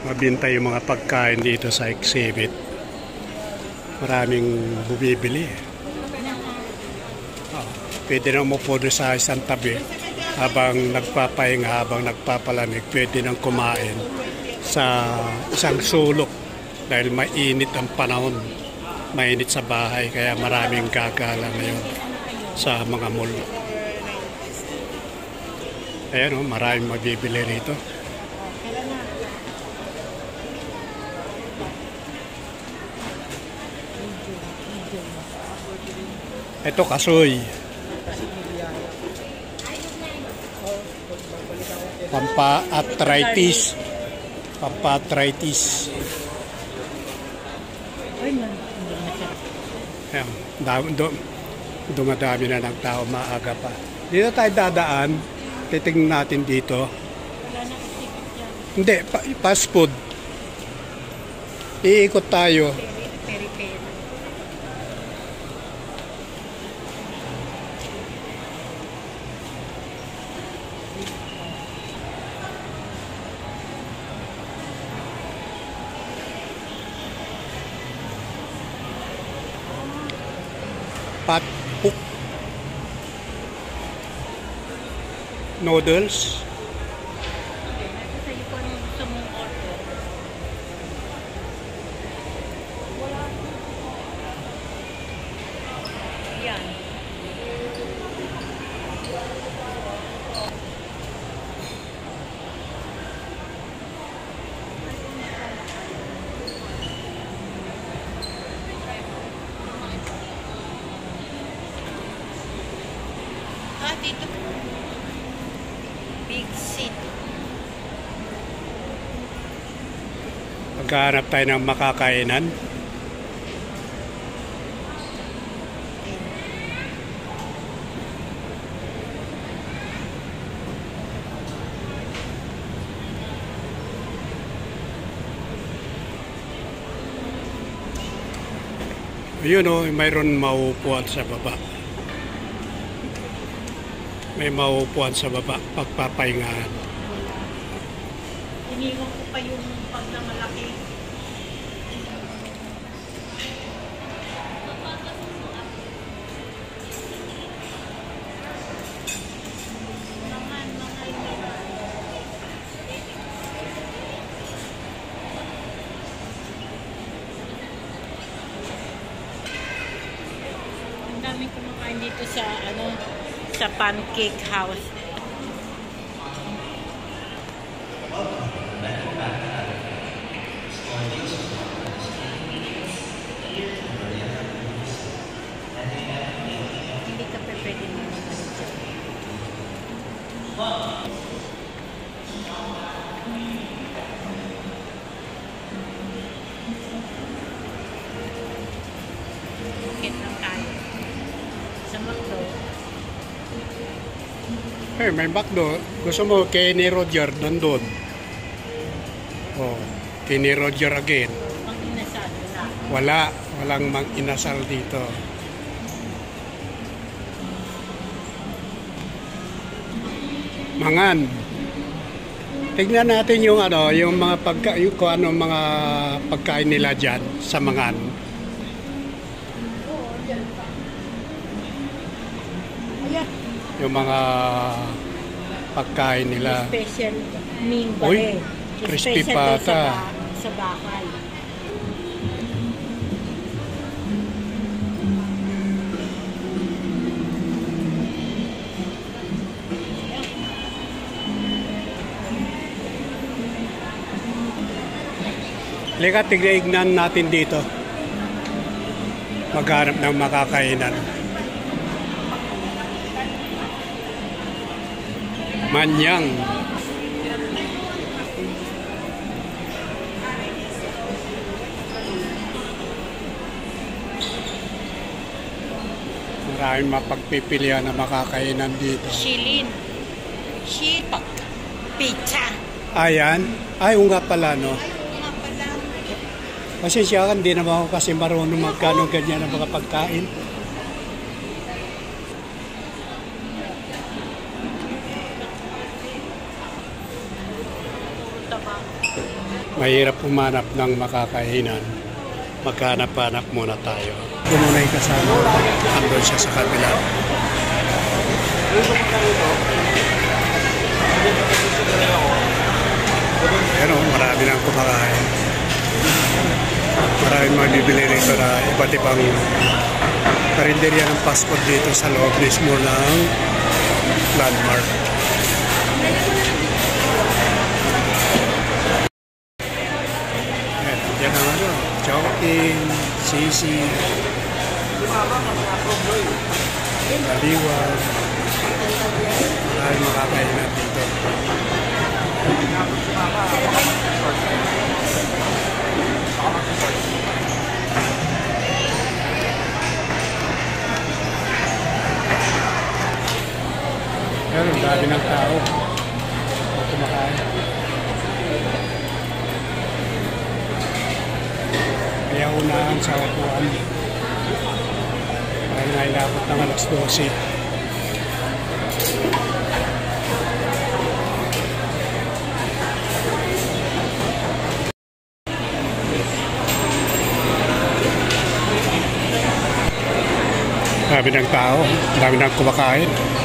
Mabinta yung mga pagkain dito sa exhibit. Maraming bumibili. Pwede nang umupo doon sa isang tabi habang nagpapahinga, habang nagpapalamig. Pwede nang kumain sa isang sulok dahil mainit ang panahon. Mainit sa bahay kaya maraming gagala ngayon sa mga mall. Ayan o, maraming mabibili rito. Ito kasoy. Pampa-arthritis. Pampa-arthritis. Ayan, dumadami na ng tao, maaga pa. Dito tayo dadaan. Titingnan natin dito. Hindi, fast food. Iikot tayo. Patpuk noodles. Dito Big City. Maghahanap tayo ng makakainan. Ayun o, mayroon mauupuan sa baba. May mauupuan sa baba, pagpapahingahan. Iniwan ko pa yung pag na malaki. Ang daming kumakain dito sa sa Pancake House. Hindi ka pwede mo. Bukit lang tayo. Sa McDo. May McDo. Gusto mo, Kenny Roger, nandun. Oh, Kenny Roger again. Mang-inasal na. Walang mang-inasal dito. Mangan. Tignan natin yung yung mga kung ano mga pagkain nila diyan sa Mangan. Yung mga pagkain nila. Special ming Uy, crispy pata. Sa bakal. Lika, tignan natin dito. Maghanap ng makakainan. Manyang. Maraming mapagpipilian na makakainan dito. Shilin. Shipak. Pizza. Ayan. Ay, nga pala, no? Pasensya ka, hindi naman ako kasi marunong magkano ganyan ang mga pagkain. taba. Mahirap humanap ng makakainan. Maghanap-hanap muna tayo. Kung muna yung kasama, andun siya sa kabila. Pero marami nang kumakain. Maraming mabibili rito na iba't ibang karinderya ng fast food dito sa loob mismo ng Landmark. Yan ang ano, Chowking, Sisi, Kaliwan. Maraming makakainan dito. Pero ang dami ng tao kumakain. Kaya unahan sa upuan. Parang nailapot ng alas 12. Dami ng tao, dami ng kumakain.